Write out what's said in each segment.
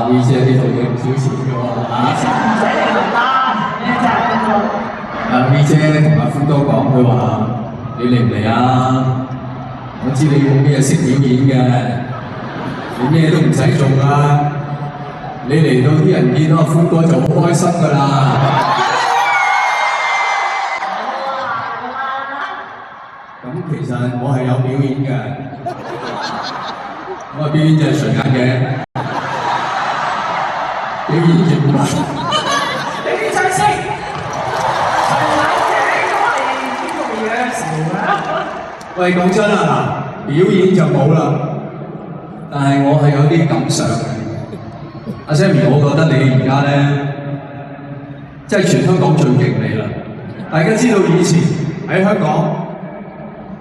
，V 姐呢度嘅唔少錢嘅喎。以前唔使嚟啦，咩真係咁做。V 姐同阿歡哥講，佢話：你嚟唔嚟啊？我知你冇咩識表演嘅，你咩都唔使做啦。你嚟到啲人見到阿歡哥就好開心㗎啦。咁其實我係有表演嘅，我嘅表演就係除眼鏡，表演完畢。你啲仔先，除眼鏡都係呢個嘢事啦。喂，講真啦，表演就冇啦，但係我係有啲感想嘅。阿 Sammy， 我覺得你而家咧，即係全香港最勁你啦！大家知道以前喺香港，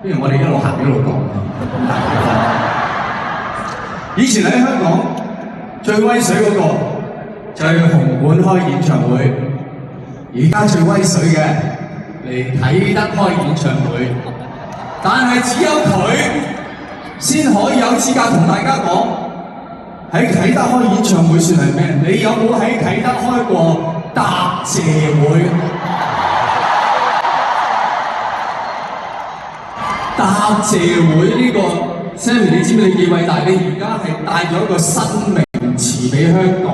不如我哋一路行一路講。以前喺香港最威水嗰個就係紅館開演唱會，而家最威水嘅嚟啟德開演唱會，但係只有佢先可以有資格同大家講喺啟德開演唱會算係咩？你有冇喺啟德開過答謝會？答謝會呢個 Sammy， 你知唔知你幾偉大？你而家係帶咗一個新名詞俾香港。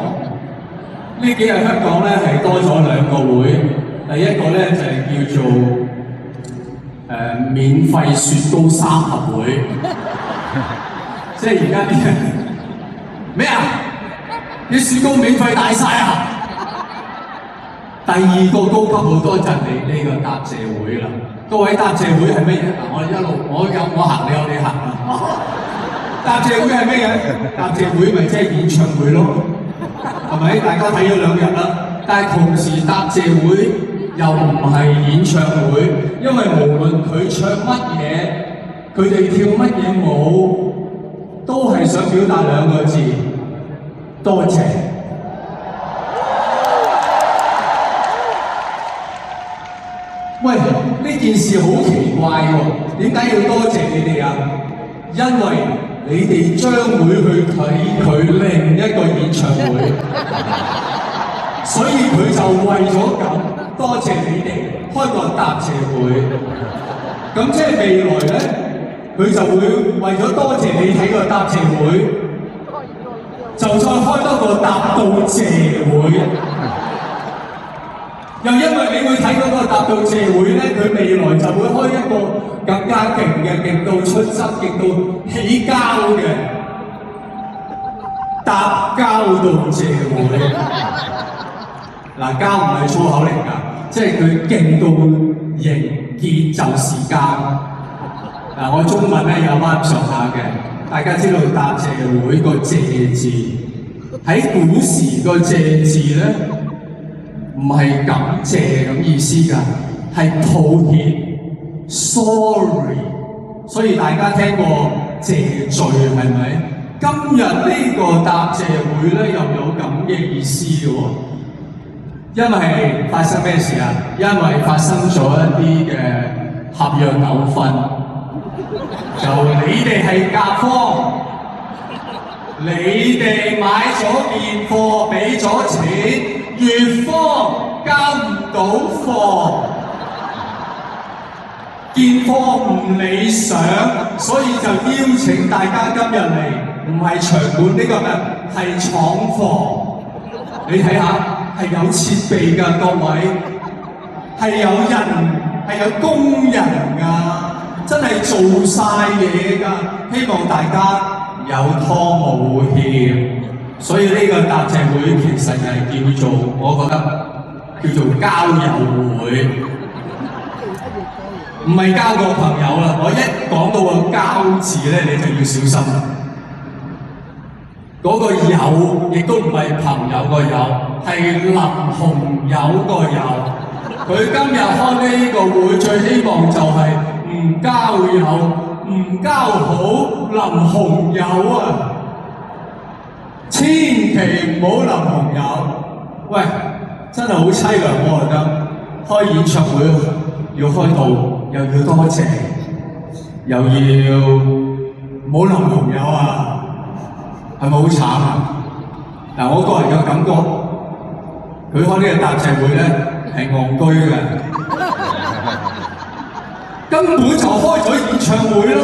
呢幾日香港咧係多咗2個會，第一個咧就係叫做免費雪糕3合會，即係而家啲人咩啊？啲雪糕免費大晒啊！第二個高級好多就係呢個答謝會啦。各位答謝會係乜嘢？嗱，我行你有你行啊！答謝會係乜嘢？答謝會咪即係演唱會咯，係咪？大家睇咗2日啦，但係同時答謝會又唔係演唱會，因為無論佢唱乜嘢，佢哋跳乜嘢舞，都係想表達2個字：多謝。喂，呢件事好奇怪喎，點解要多謝你哋啊？因為你哋將會去睇佢另一個演唱會，所以佢就為咗咁多謝你哋開個答謝會。咁即係未來咧，佢就會為咗多謝你睇個答謝會，就再開多個答到謝會。又因為你會睇嗰個答到謝會咧，佢未來就會開一個更加勁嘅、勁到出汁、勁到起膠嘅答膠到謝會。嗱，膠唔係粗口嚟㗎，即係佢勁到凝結就是膠。嗱，我中文咧有翻上下嘅，大家知道答謝會個謝字喺古時個謝字咧。唔係感謝咁意思㗎，係抱歉 ，sorry。所以大家聽過謝罪係咪？今日呢個答謝會咧又有咁嘅意思嘅喎，因為發生咩事啊？因為發生咗一啲嘅合約糾紛，就你哋係甲方，你哋買咗件貨，俾咗錢。乙方交唔到貨，件貨唔理想，所以就邀請大家今日嚟，唔係場館呢個咩，係廠房。你睇下，係有設備㗎，各位，係有人，係有工人㗎，真係做晒嘢㗎。希望大家有拖冇欠。所以呢個答謝會其實係叫做，我覺得叫做交友會，唔係交個朋友啦。我一講到個交字咧，你就要小心啦。嗰個友亦都唔係朋友個友，係林紅友個友。佢今日開呢個會，最希望就係唔交友，唔交好林紅友啊！千祈唔好淋紅油，喂，真係好凄涼我覺得。開演唱會要開到，又要多謝，又要唔好淋紅油啊，係咪好慘啊？嗱，我個人嘅感覺，佢開呢個答謝會咧係戇居嘅，根本就開咗演唱會啦。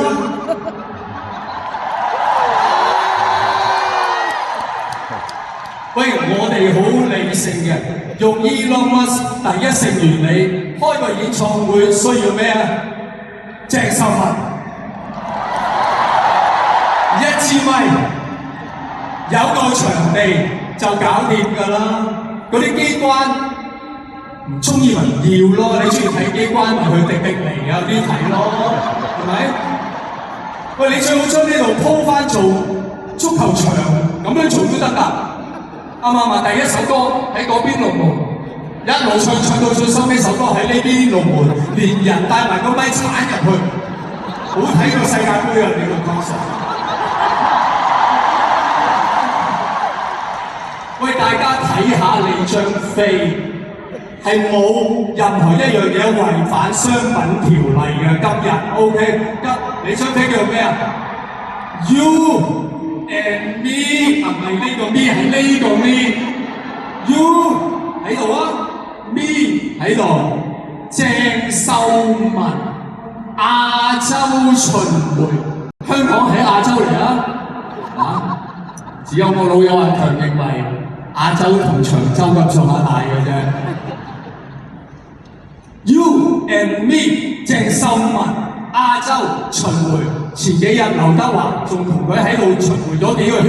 喂，我哋好理性嘅，用 Elon Musk 第一性原理開個演唱會需要咩啊？鄭秀文1支咪，有個場地就搞掂㗎啦。嗰啲機關唔中意咪唔要咯，你中意睇機關咪去迪士尼啊啲睇咯，係咪？喂，你最好將呢度鋪翻做足球場，咁樣做都得㗎。啱唔啱啊？第一首歌喺嗰邊龍門，一路唱到最收尾首歌喺呢邊龍門，連人帶埋個咪鏟入去，好睇過世界盃啊！你個講實。喂，大家睇下你張飛係冇任何一樣嘢違反商品條例嘅。今日 OK， 你張飛叫咩啊 ？You and me 唔係呢個 me 係呢個 me。You 喺度啊 ，me 喺度。鄭秀文亞洲巡迴，香港喺亞洲嚟啊！只有我老友阿強認為亞洲同長洲咁上下大嘅啫。You and me 鄭秀文亞洲巡迴，前幾日劉德華仲同佢喺度巡迴咗幾個圈，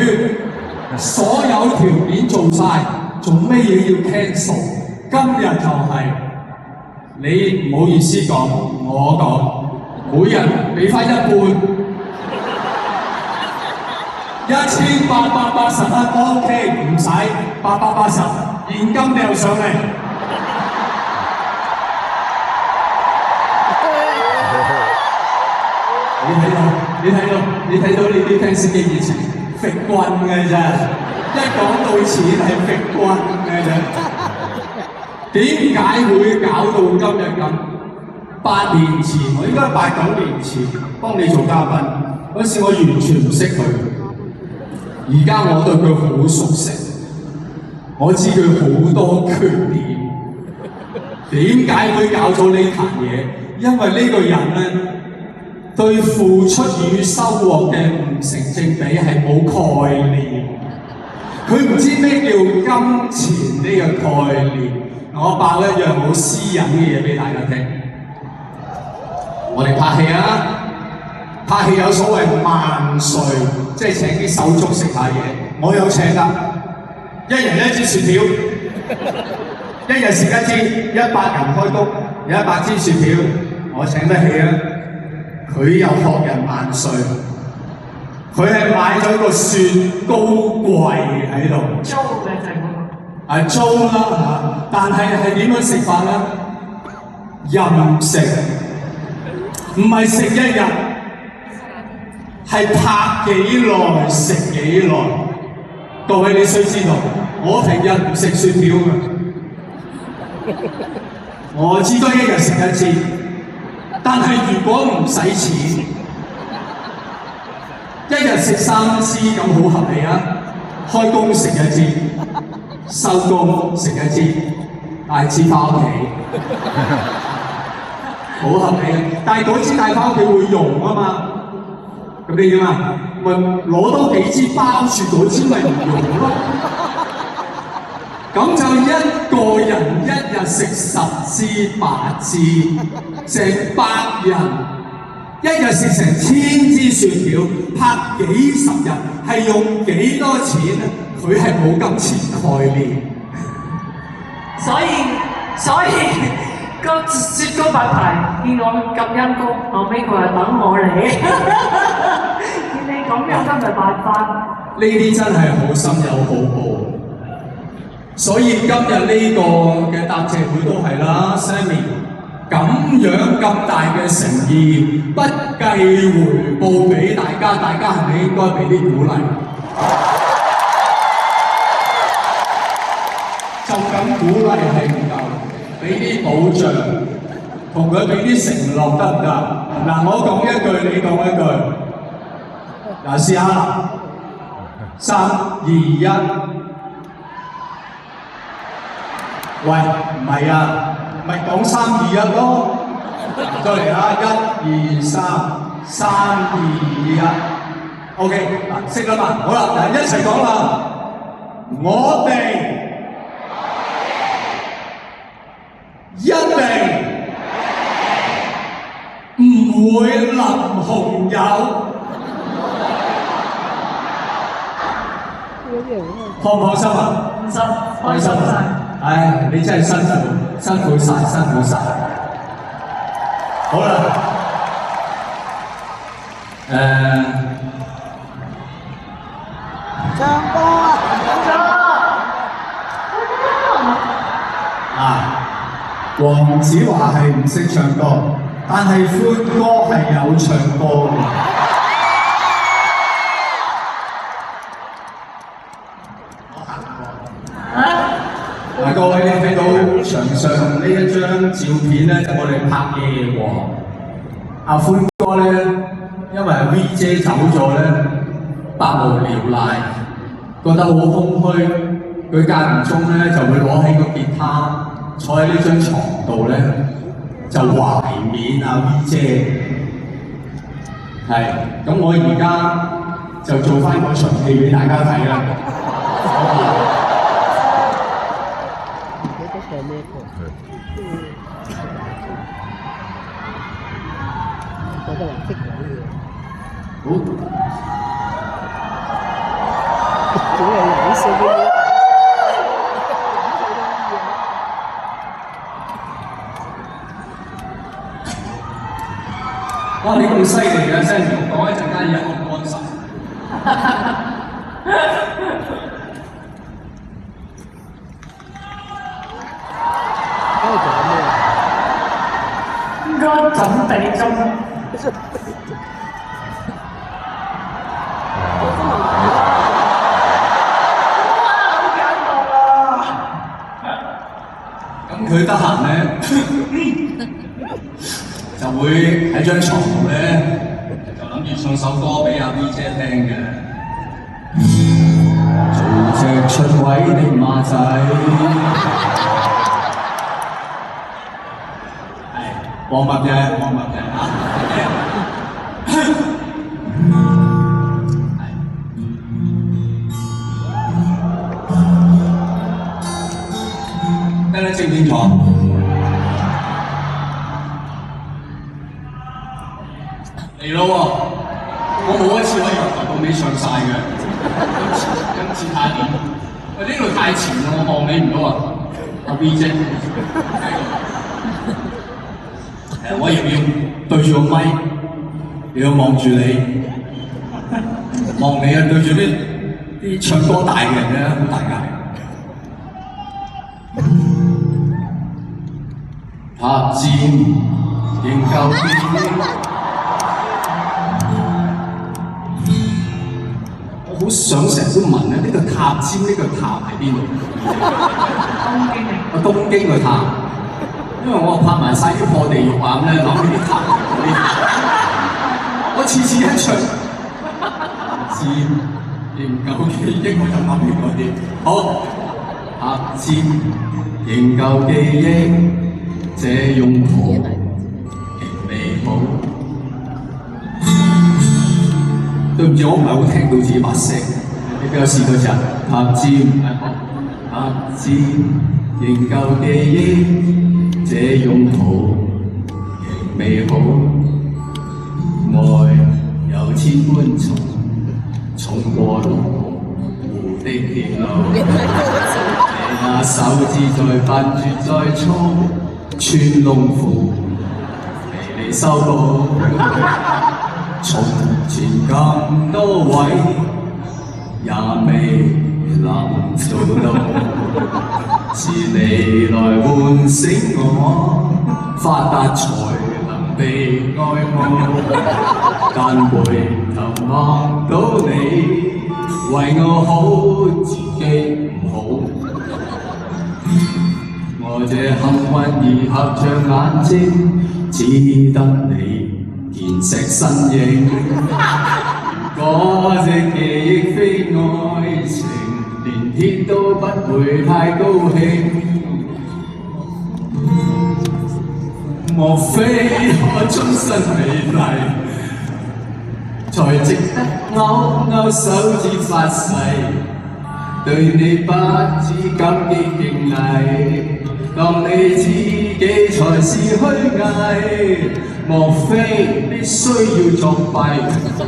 所有條件做晒，做咩嘢要 cancel？ 今日就係、你唔好意思講，我講，每人俾翻一半。1880蚊 OK， 唔使880，現金掉上嚟。你睇到你啲 fans 嘅熱情，揈棍嘅啫。一講到錢係揈棍嘅啫。點解會搞到今日咁？8年前，我應該8、9年前幫你做嘉賓，嗰時我完全唔識佢。而家我對佢好熟悉，我知佢好多缺點。點解會搞咗呢壇嘢？因為呢個人咧對付出與收穫嘅唔成正比係冇概念。佢唔知咩叫金錢呢個概念。我爆一樣好私隱嘅嘢俾大家聽。我哋拍戲啊！拍戲有所謂萬歲，即係請啲手足食下嘢。我有請㗎，一人1支薯條，一日食1支，100人開工，有100支薯條，我請得起啊！佢有學人萬歲，佢係買咗個雪糕櫃喺度，租嘅就係嗰個。係租啦嚇，但係點樣食法咧？任食，唔係食1日。係拍幾耐食幾耐，各位你須知道，我平日唔食雪條嘅，我至多1日食1支。但係如果唔使錢，1日食3支咁好合理啊！開工食1支，收工食1支，帶支翻屋企，好合理啊！但係嗰支帶翻屋企會溶啊嘛。咁你點啊？咪攞多幾支包住嗰支咪唔用咯。咁就一個人1日食10支8支，成100人1日食成1000支雪條，拍幾十日，係用幾多錢咧？佢係冇金錢概念。所以個雪糕品牌見我咁陰功，後尾佢係等我嚟。見你咁樣今日辦法，呢啲真係好心有好報。所以今日呢個嘅答謝會都係啦 ，Sammy 咁樣咁大嘅誠意，不計回報俾大家，大家係咪應該俾啲鼓勵？就咁鼓勵係唔夠，俾啲保障，同佢俾啲承諾得唔得？嗱，我講一句，你講一句。嗱，試下啦，3、2、1，喂，唔係啊，咪講3、2、1咯，再嚟啦，1、2、3，3、2、1 ，OK， 嗱，識啦嘛，好啦，嗱，一齊講啦，我哋一定唔會淋紅油。放唔放心啊？唔信，開心啊！唉，你真係辛苦晒。好啦，唱歌啊！黃子華係唔識唱歌，但係歡哥係有唱歌嘅。各位你睇到牆上呢一張照片咧，就我哋拍夜王。阿歡哥咧，因為 V 姐走咗咧，百無聊賴，覺得好空虛，佢間唔中咧就會攞起個吉他，坐喺呢張床度咧，就懷緬阿 V 姐。係，咁我而家就做翻嗰場戲俾大家睇啦。我都唔識講嘢。好。總係有笑嘅。哇！你咁犀利嘅聲，講一陣間嘢好安心。應該準備中。咁佢得閒咧，就會喺張床度咧，就諗住唱首歌俾阿 V 姐聽嘅。做隻出位的馬仔。望物嘅嚇。聽得清唔清楚？嚟咯喎！我冇一次可以由頭到尾唱晒嘅。今次睇下點？喂，呢度太前啦，我望你唔到啊！阿 V 姐。我亦要對住個咪，又要望住你，望你啊！對住啲唱歌大嘅人咧，好大壓力。拍箭仍舊我好想成日都問咧，呢個塔尖呢個塔喺邊度？東京個塔。因為我拍埋晒啲破地獄啊咁咧，諗起啲塔嗰啲，我次次一唱，字仍舊記憶，我就諗起嗰啲。好，拍箭仍舊記憶，這用途極美好。對唔住，我唔係好聽到自己把聲，你俾我試多次啊！拍箭，拍箭仍舊記憶。這用途極美好，愛有千般重，重過龍湖的鐵路。你那手指在笨拙在操，穿窿褲，離離修補。從前咁多位，也未能做到。是你來喚醒我，發達才能被愛慕。但回頭望到你，為我好，自己唔好。我這幸運兒合着眼睛，只得你見識身影。嗰隻記憶非愛情。連天都不會太高興，莫非我終身美麗，才值得勾勾手指發誓，對你不止感激敬禮，當你自己才是虛偽，莫非必須要作弊，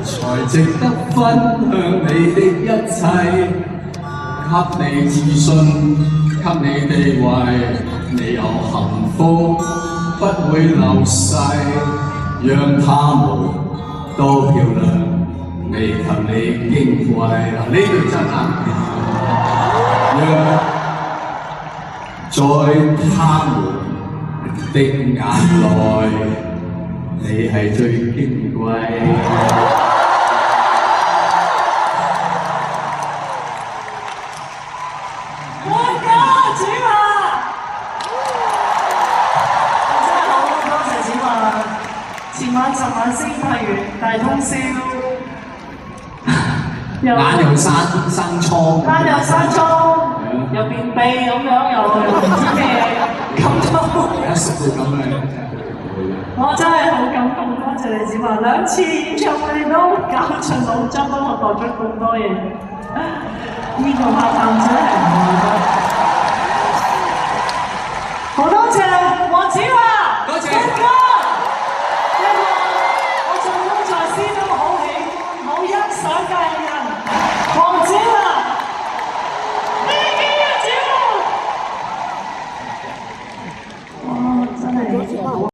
才值得分享你的一切，給你自信，給你地位，你有幸福不會流逝，讓他們多漂亮，未及你矜貴。嗱，呢句真啱。讓在他們的眼內，你係最矜貴。尋晚先拍完大通宵，眼又生瘡，眼又生瘡，又便秘咁樣，又唔知咩咁多。而家熟到咁樣，我真係好感動，多謝你子華2次演唱會你都搞盡腦汁幫我度咗咁多嘢，呢個拍檔真係唔錯得。好多謝黃子華，多謝。好欣賞嘅人，黃子華，飛機啊子華！哇，真係〜